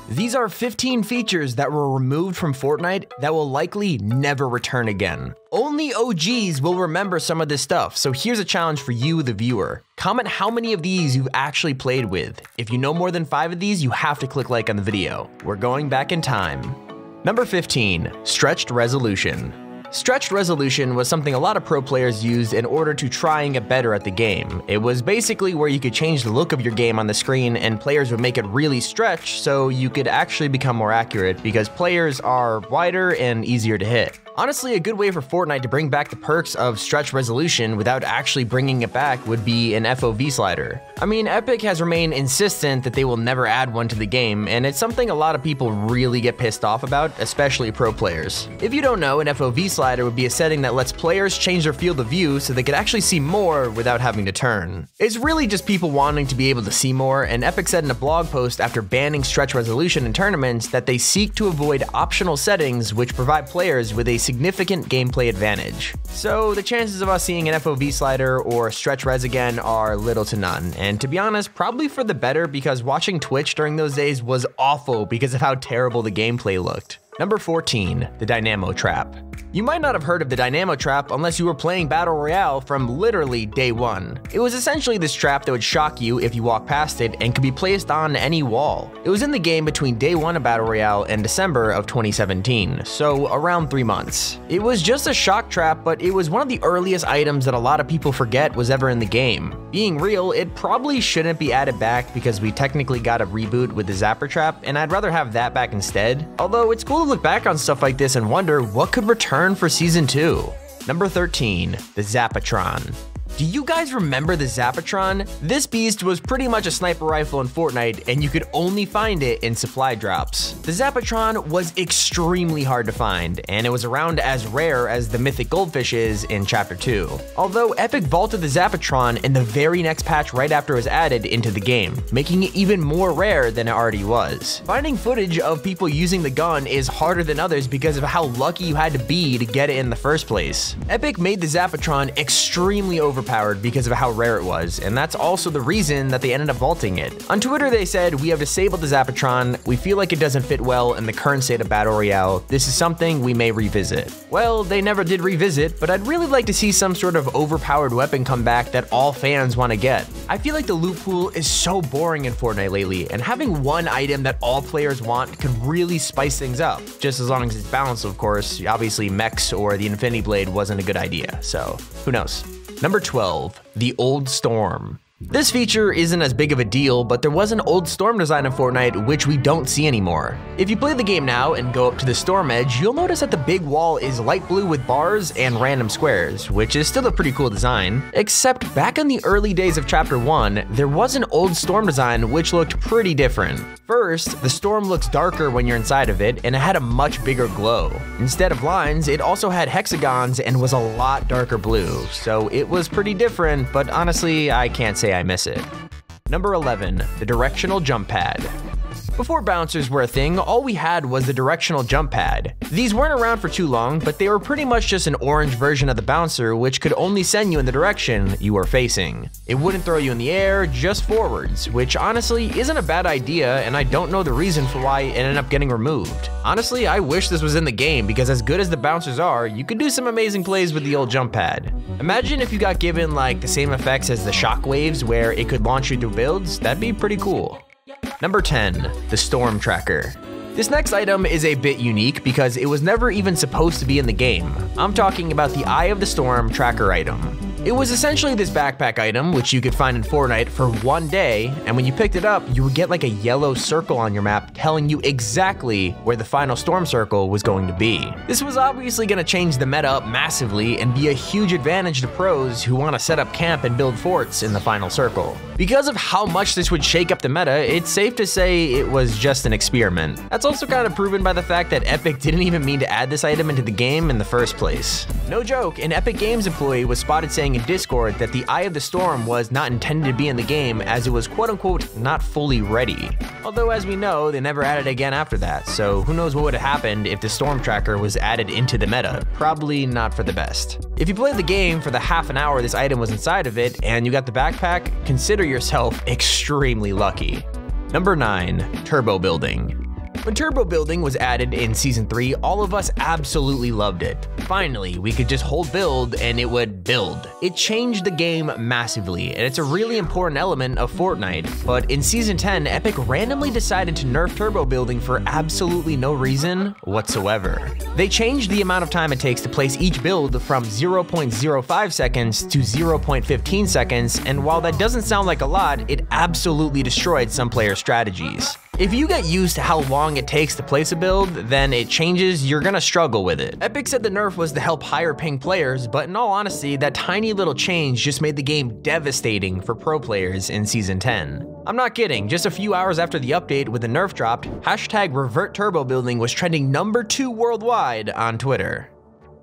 These are 15 features that were removed from Fortnite that will likely never return again. Only OGs will remember some of this stuff, so here's a challenge for you, the viewer. Comment how many of these you've actually played with. If you know more than 5 of these, you have to click like on the video. We're going back in time. Number 15, stretched resolution. Stretched resolution was something a lot of pro players used in order to try and get better at the game. It was basically where you could change the look of your game on the screen and players would make it really stretch so you could actually become more accurate because players are wider and easier to hit. Honestly, a good way for Fortnite to bring back the perks of stretch resolution without actually bringing it back would be an FOV slider. I mean, Epic has remained insistent that they will never add one to the game, and it's something a lot of people really get pissed off about, especially pro players. If you don't know, an FOV slider would be a setting that lets players change their field of view so they could actually see more without having to turn. It's really just people wanting to be able to see more, and Epic said in a blog post after banning stretch resolution in tournaments that they seek to avoid optional settings which provide players with a significant gameplay advantage. So the chances of us seeing an FOV slider or stretch res again are little to none, and to be honest, probably for the better because watching Twitch during those days was awful because of how terrible the gameplay looked. Number 14, the Dynamo Trap. You might not have heard of the Dynamo Trap unless you were playing Battle Royale from literally day one. It was essentially this trap that would shock you if you walked past it and could be placed on any wall. It was in the game between day one of Battle Royale and December of 2017, so around 3 months. It was just a shock trap, but it was one of the earliest items that a lot of people forget was ever in the game. Being real, it probably shouldn't be added back because we technically got a reboot with the Zapper Trap, and I'd rather have that back instead. Although it's cool to look back on stuff like this and wonder what could return for Season 2. Number 13, the Zapper Tron. Do you guys remember the Zapper Tron? This beast was pretty much a sniper rifle in Fortnite, and you could only find it in supply drops. The Zapper Tron was extremely hard to find, and it was around as rare as the mythic goldfish is in Chapter 2. Although Epic vaulted the Zapper Tron in the very next patch right after it was added into the game, making it even more rare than it already was. Finding footage of people using the gun is harder than others because of how lucky you had to be to get it in the first place. Epic made the Zapper Tron extremely overpowered because of how rare it was, and that's also the reason that they ended up vaulting it. On Twitter they said, "We have disabled the Zapper Tron. We feel like it doesn't fit well in the current state of Battle Royale. This is something we may revisit." Well, they never did revisit, but I'd really like to see some sort of overpowered weapon come back that all fans want to get. I feel like the loot pool is so boring in Fortnite lately, and having one item that all players want could really spice things up. Just as long as it's balanced, of course. Obviously Mechs or the Infinity Blade wasn't a good idea, so who knows. Number 12, the Old Storm. This feature isn't as big of a deal, but there was an old storm design in Fortnite which we don't see anymore. If you play the game now and go up to the storm edge, you'll notice that the big wall is light blue with bars and random squares, which is still a pretty cool design. Except back in the early days of Chapter 1, there was an old storm design which looked pretty different. First, the storm looks darker when you're inside of it, and it had a much bigger glow. Instead of lines, it also had hexagons and was a lot darker blue, so it was pretty different, but honestly, I can't say I miss it. Number 11, the Directional Jump Pad. Before bouncers were a thing, all we had was the Directional Jump Pad. These weren't around for too long, but they were pretty much just an orange version of the bouncer which could only send you in the direction you were facing. It wouldn't throw you in the air, just forwards, which honestly isn't a bad idea, and I don't know the reason for why it ended up getting removed. Honestly, I wish this was in the game because as good as the bouncers are, you could do some amazing plays with the old jump pad. Imagine if you got given like the same effects as the shockwaves where it could launch you through builds. That'd be pretty cool. Number 10, the Storm Tracker. This next item is a bit unique because it was never even supposed to be in the game. I'm talking about the Eye of the Storm tracker item. It was essentially this backpack item, which you could find in Fortnite for one day, and when you picked it up, you would get like a yellow circle on your map telling you exactly where the final storm circle was going to be. This was obviously going to change the meta up massively and be a huge advantage to pros who want to set up camp and build forts in the final circle. Because of how much this would shake up the meta, it's safe to say it was just an experiment. That's also kind of proven by the fact that Epic didn't even mean to add this item into the game in the first place. No joke, an Epic Games employee was spotted saying in Discord that the Eye of the Storm was not intended to be in the game as it was quote-unquote not fully ready. Although as we know, they never added it again after that, so who knows what would have happened if the Storm Tracker was added into the meta. Probably not for the best. If you played the game for the half an hour this item was inside of it and you got the backpack, consider yourself extremely lucky. Number 9, turbo building. When turbo building was added in Season 3, all of us absolutely loved it. Finally, we could just hold build and it would build. It changed the game massively, and it's a really important element of Fortnite. But in Season 10, Epic randomly decided to nerf turbo building for absolutely no reason whatsoever. They changed the amount of time it takes to place each build from 0.05 seconds to 0.15 seconds, and while that doesn't sound like a lot, it absolutely destroyed some players' strategies. If you get used to how long it takes to place a build, then it changes, you're gonna struggle with it. Epic said the nerf was to help higher ping players, but in all honesty, that tiny little change just made the game devastating for pro players in Season 10. I'm not kidding, just a few hours after the update with the nerf dropped, hashtag revert turbo building was trending #2 worldwide on Twitter.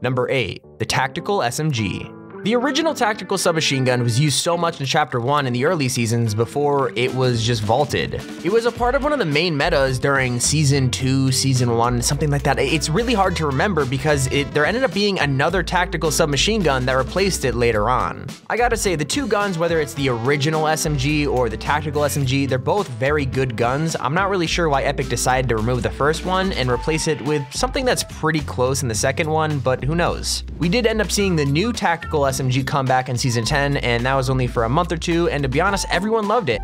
Number 8, the tactical SMG. The original tactical submachine gun was used so much in Chapter 1 in the early seasons before it was just vaulted. It was a part of one of the main metas during Season 2, Season 1, something like that. It's really hard to remember because there ended up being another tactical submachine gun that replaced it later on. I gotta say, the two guns, whether it's the original SMG or the tactical SMG, they're both very good guns. I'm not really sure why Epic decided to remove the first one and replace it with something that's pretty close in the second one, but who knows. We did end up seeing the new tactical SMG come back in Season 10, and that was only for a month or two, and to be honest, everyone loved it.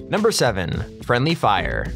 Number 7, friendly fire.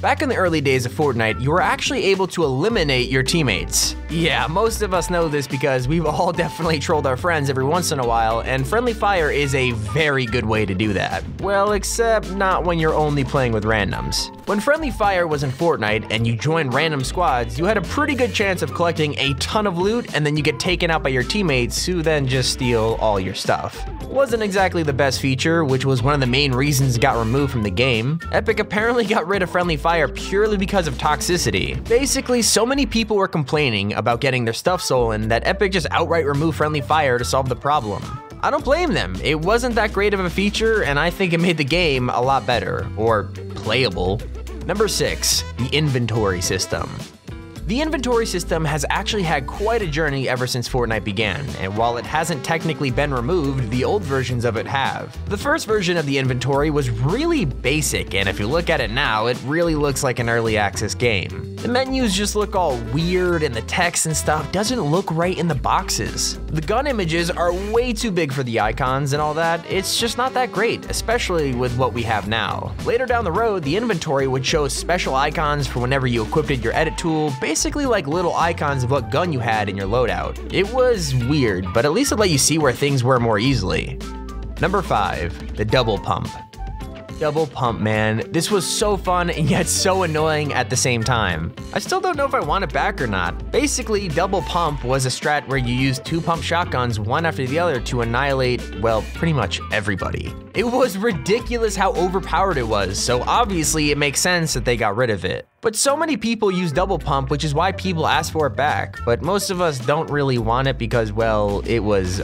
Back in the early days of Fortnite, you were actually able to eliminate your teammates. Yeah, most of us know this because we've all definitely trolled our friends every once in a while, and friendly fire is a very good way to do that. Well, except not when you're only playing with randoms. When friendly fire was in Fortnite and you joined random squads, you had a pretty good chance of collecting a ton of loot, and then you get taken out by your teammates who then just steal all your stuff. Wasn't exactly the best feature, which was one of the main reasons it got removed from the game. Epic apparently got rid of friendly fire purely because of toxicity. Basically, so many people were complaining about getting their stuff stolen that Epic just outright removed friendly fire to solve the problem. I don't blame them. It wasn't that great of a feature, and I think it made the game a lot better, or playable. Number 6, the inventory system. The inventory system has actually had quite a journey ever since Fortnite began, and while it hasn't technically been removed, the old versions of it have. The first version of the inventory was really basic, and if you look at it now, it really looks like an early access game. The menus just look all weird, and the text and stuff doesn't look right in the boxes. The gun images are way too big for the icons and all that. It's just not that great, especially with what we have now. Later down the road, the inventory would show special icons for whenever you equipped your edit tool, basically like little icons of what gun you had in your loadout. It was weird, but at least it let you see where things were more easily. Number 5, the double pump. Double pump, man. This was so fun and yet so annoying at the same time. I still don't know if I want it back or not. Basically, double pump was a strat where you used 2 pump shotguns one after the other to annihilate, well, pretty much everybody. It was ridiculous how overpowered it was, so obviously it makes sense that they got rid of it. But so many people use double pump, which is why people ask for it back, but most of us don't really want it because, well, it was,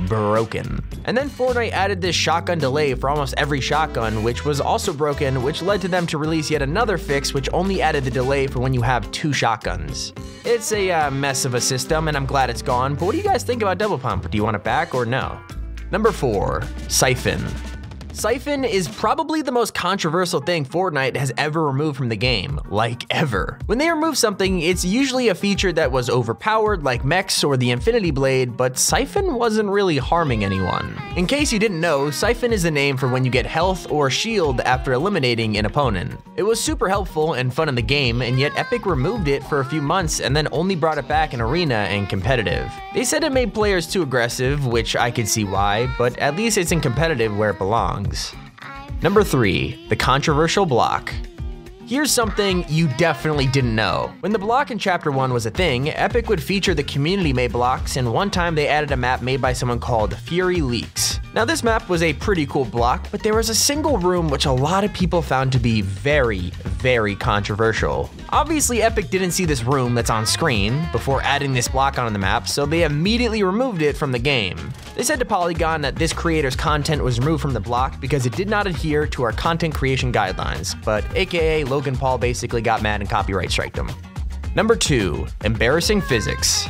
broken. And then Fortnite added this shotgun delay for almost every shotgun, which was also broken, which led to them to release yet another fix which only added the delay for when you have 2 shotguns. It's a mess of a system, and I'm glad it's gone, but what do you guys think about double pump? Do you want it back or no? Number 4, Siphon. Siphon is probably the most controversial thing Fortnite has ever removed from the game, like ever. When they remove something, it's usually a feature that was overpowered like mechs or the Infinity Blade, but Siphon wasn't really harming anyone. In case you didn't know, Siphon is the name for when you get health or shield after eliminating an opponent. It was super helpful and fun in the game, and yet Epic removed it for a few months and then only brought it back in arena and competitive. They said it made players too aggressive, which I could see why, but at least it's in competitive where it belongs. Number 3, the controversial block. Here's something you definitely didn't know. When the block in Chapter 1 was a thing, Epic would feature the community-made blocks, and one time they added a map made by someone called Fury Leaks. Now this map was a pretty cool block, but there was a single room which a lot of people found to be very, very controversial. Obviously Epic didn't see this room that's on screen before adding this block on the map, so they immediately removed it from the game. They said to Polygon that this creator's content was removed from the block because it did not adhere to our content creation guidelines, but aka Logan Paul basically got mad and copyright striked him. Number 2, embarrassing physics.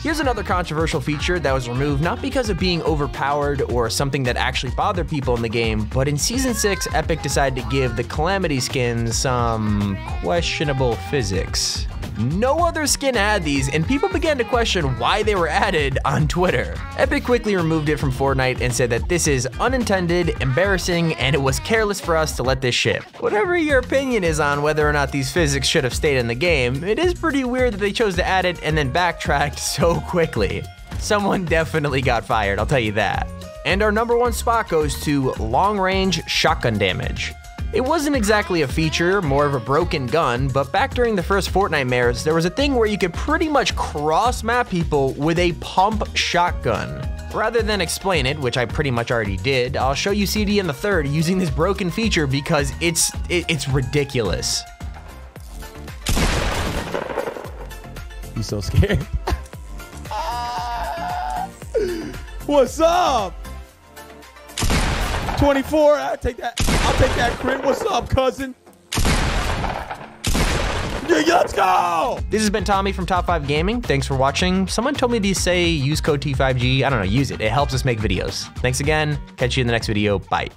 Here's another controversial feature that was removed not because of being overpowered or something that actually bothered people in the game, but in Season 6, Epic decided to give the Calamity skins some questionable physics. No other skin had these, and people began to question why they were added on Twitter. Epic quickly removed it from Fortnite and said that this is unintended, embarrassing, and it was careless for us to let this ship. Whatever your opinion is on whether or not these physics should have stayed in the game, it is pretty weird that they chose to add it and then backtracked so quickly. Someone definitely got fired, I'll tell you that. And our #1 spot goes to long-range shotgun damage. It wasn't exactly a feature, more of a broken gun, but back during the first Fortnite mares, there was a thing where you could pretty much cross-map people with a pump shotgun. Rather than explain it, which I pretty much already did, I'll show you CD in the third using this broken feature because it's ridiculous. You so scared. What's up? 24, I'll take that crit. What's up, cousin? Yeah, let's go! This has been Tommy from Top 5 Gaming. Thanks for watching. Someone told me to say use code T5G. I don't know, use it. It helps us make videos. Thanks again. Catch you in the next video. Bye.